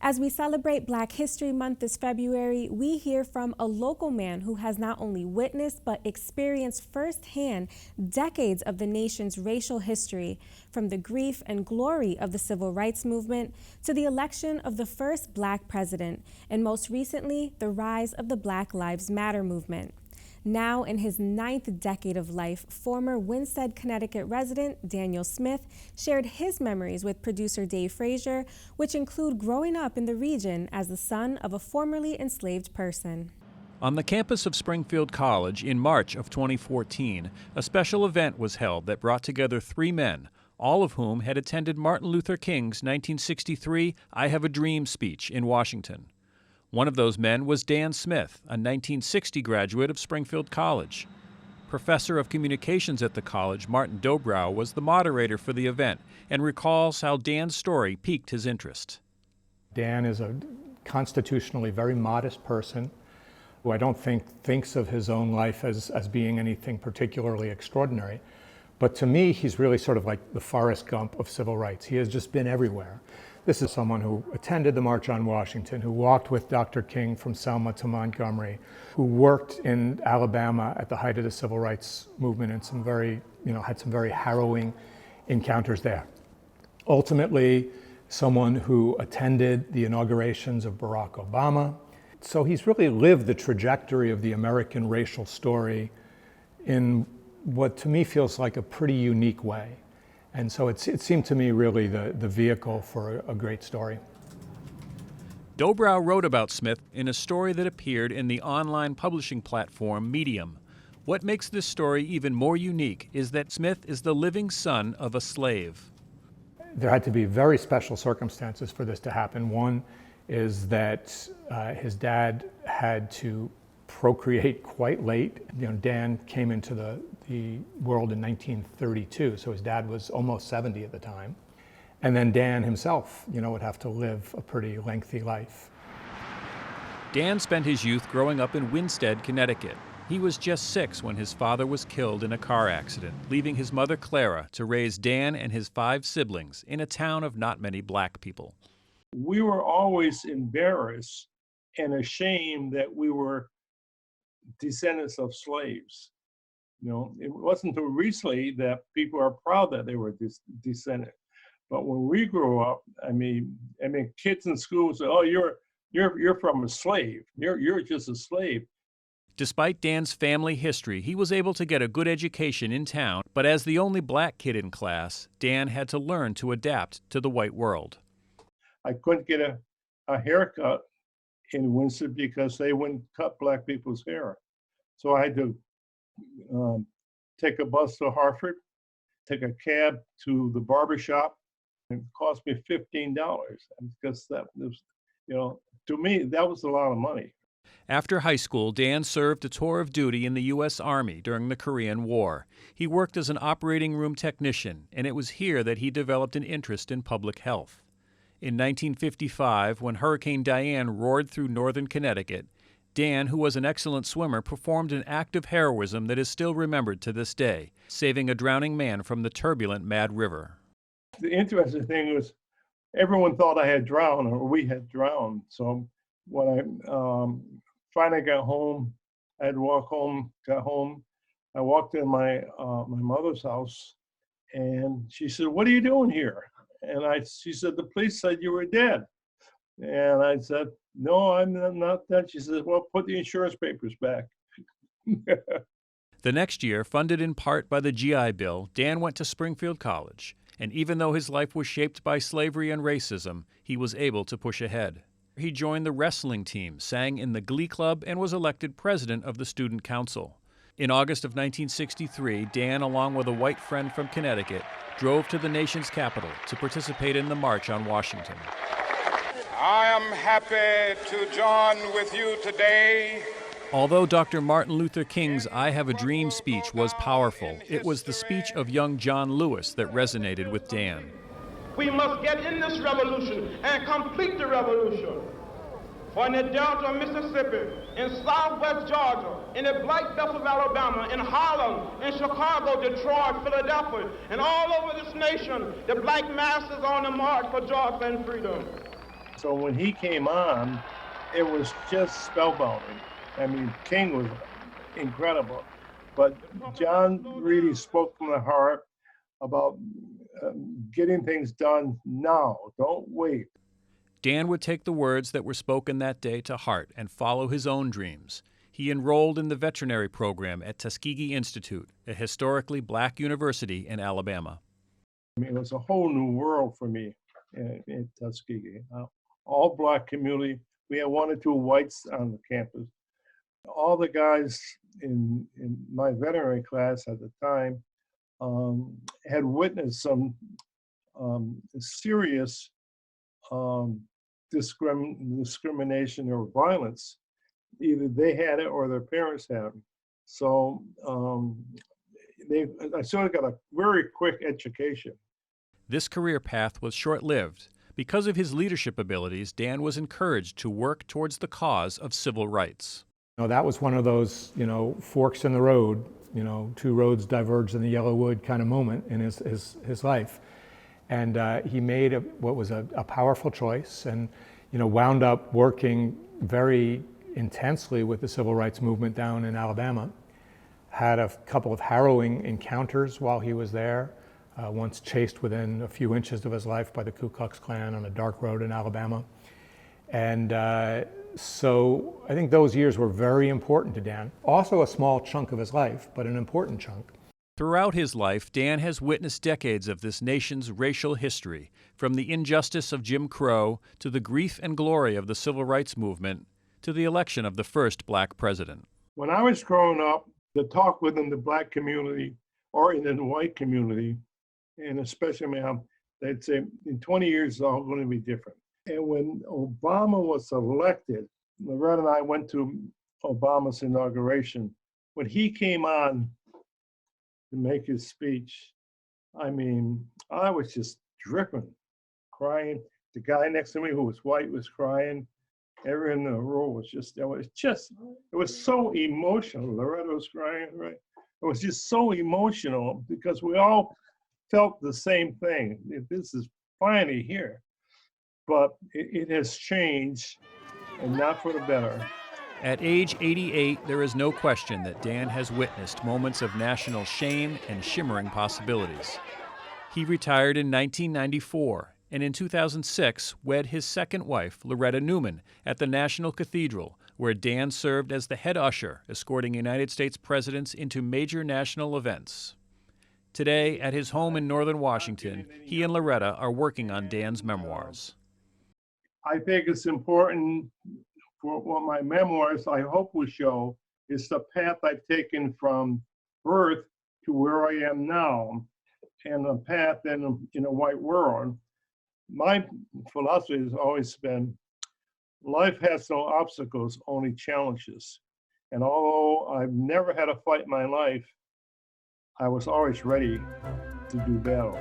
As we celebrate Black History Month this February, we hear from a local man who has not only witnessed but experienced firsthand decades of the nation's racial history, from the grief and glory of the Civil Rights Movement to the election of the first Black president, and most recently, the rise of the Black Lives Matter movement. Now in his 9th decade of life, former Winsted, Connecticut resident Daniel Smith shared his memories with producer Dave Frazier, which include growing up in the region as the son of a formerly enslaved person. On the campus of Springfield College in March of 2014, a special event was held that brought together 3 men, all of whom had attended Martin Luther King's 1963 "I Have a Dream" speech in Washington. One of those men was Dan Smith, a 1960 graduate of Springfield College. Professor of Communications at the college, Martin Dobrow, was the moderator for the event and recalls how Dan's story piqued his interest. Dan is a constitutionally very modest person who I don't think thinks of his own life as being anything particularly extraordinary. But to me, he's really sort of like the Forrest Gump of civil rights. He has just been everywhere. This is someone who attended the March on Washington, who walked with Dr. King from Selma to Montgomery, who worked in Alabama at the height of the civil rights movement and had some very harrowing encounters there. Ultimately, someone who attended the inaugurations of Barack Obama. So he's really lived the trajectory of the American racial story in what to me feels like a pretty unique way. And so it seemed to me really the vehicle for a great story. Dobrow wrote about Smith in a story that appeared in the online publishing platform Medium. What makes this story even more unique is that Smith is the living son of a slave. There had to be very special circumstances for this to happen. One is that his dad had to procreate quite late. Dan came into the world in 1932, so his dad was almost 70 at the time. And then Dan himself, would have to live a pretty lengthy life. Dan spent his youth growing up in Winsted, Connecticut. He was just 6 when his father was killed in a car accident, leaving his mother Clara to raise Dan and his 5 siblings in a town of not many Black people. We were always embarrassed and ashamed that we were descendants of slaves. It wasn't until recently that people are proud that they were descendant. But when we grew up, I mean, kids in school say, "Oh, you're from a slave. You're just a slave." Despite Dan's family history, he was able to get a good education in town, but as the only Black kid in class, Dan had to learn to adapt to the white world. I couldn't get a haircut in Winsted because they wouldn't cut Black people's hair. So I had to take a bus to Hartford, take a cab to the barber shop. It cost me $15 because that was, to me, that was a lot of money. After high school, Dan served a tour of duty in the U.S. Army during the Korean War. He worked as an operating room technician, and it was here that he developed an interest in public health. In 1955, when Hurricane Diane roared through northern Connecticut, Dan, who was an excellent swimmer, performed an act of heroism that is still remembered to this day, saving a drowning man from the turbulent Mad River. The interesting thing was everyone thought I had drowned or we had drowned. So when I finally got home, I had to walk home, got home. I walked in my mother's house and she said, "What are you doing here?" And she said, "The police said you were dead." And I said, "No, I'm not dead." She said, "Well, put the insurance papers back." The next year, funded in part by the GI Bill, Dan went to Springfield College. And even though his life was shaped by slavery and racism, he was able to push ahead. He joined the wrestling team, sang in the Glee Club, and was elected president of the Student Council. In August of 1963, Dan, along with a white friend from Connecticut, drove to the nation's capital to participate in the March on Washington. I am happy to join with you today. Although Dr. Martin Luther King's "I Have a Dream" speech was powerful, it was the speech of young John Lewis that resonated with Dan. We must get in this revolution and complete the revolution. For in the Delta of Mississippi, in Southwest Georgia, in the Black Belt of Alabama, in Harlem, in Chicago, Detroit, Philadelphia, and all over this nation, the Black masses are on the march for joy and freedom. So when he came on, it was just spellbounding. I mean, King was incredible, but John really spoke from the heart about getting things done now. Don't wait. Dan would take the words that were spoken that day to heart and follow his own dreams. He enrolled in the veterinary program at Tuskegee Institute, a historically black university in Alabama. I mean, it was a whole new world for me in Tuskegee. All black community. We had one or two whites on the campus. All the guys in my veterinary class at the time had witnessed some serious discrimination or violence. Either they had it or their parents had it. So I sort of got a very quick education. This career path was short-lived. Because of his leadership abilities, Dan was encouraged to work towards the cause of civil rights. That was one of those, forks in the road, two roads diverged in the yellow wood kind of moment in his life. And he made what was a powerful choice and, wound up working very intensely with the civil rights movement down in Alabama. Had a couple of harrowing encounters while he was there. Once chased within a few inches of his life by the Ku Klux Klan on a dark road in Alabama. And so I think those years were very important to Dan. Also a small chunk of his life, but an important chunk. Throughout his life, Dan has witnessed decades of this nation's racial history, from the injustice of Jim Crow to the grief and glory of the civil rights movement to the election of the first black president. When I was growing up, the talk within the black community or in the white community, and especially they'd say in 20 years it's all going to be different. And when Obama was elected, Loretta and I went to Obama's inauguration. When he came on to make his speech, I mean, I was just dripping, crying. The guy next to me who was white was crying. Everyone in the row was it was so emotional. Loretta was crying, right? It was just so emotional because we all felt the same thing. This is finally here. But it has changed, and not for the better. At age 88, there is no question that Dan has witnessed moments of national shame and shimmering possibilities. He retired in 1994, and in 2006 wed his second wife, Loretta Newman, at the National Cathedral, where Dan served as the head usher, escorting United States presidents into major national events. Today, at his home in northern Washington, he and Loretta are working on Dan's memoirs. I think it's important for what my memoirs, I hope, will show is the path I've taken from birth to where I am now, and a path in a white world. My philosophy has always been, life has no obstacles, only challenges. And although I've never had a fight in my life, I was always ready to do battle.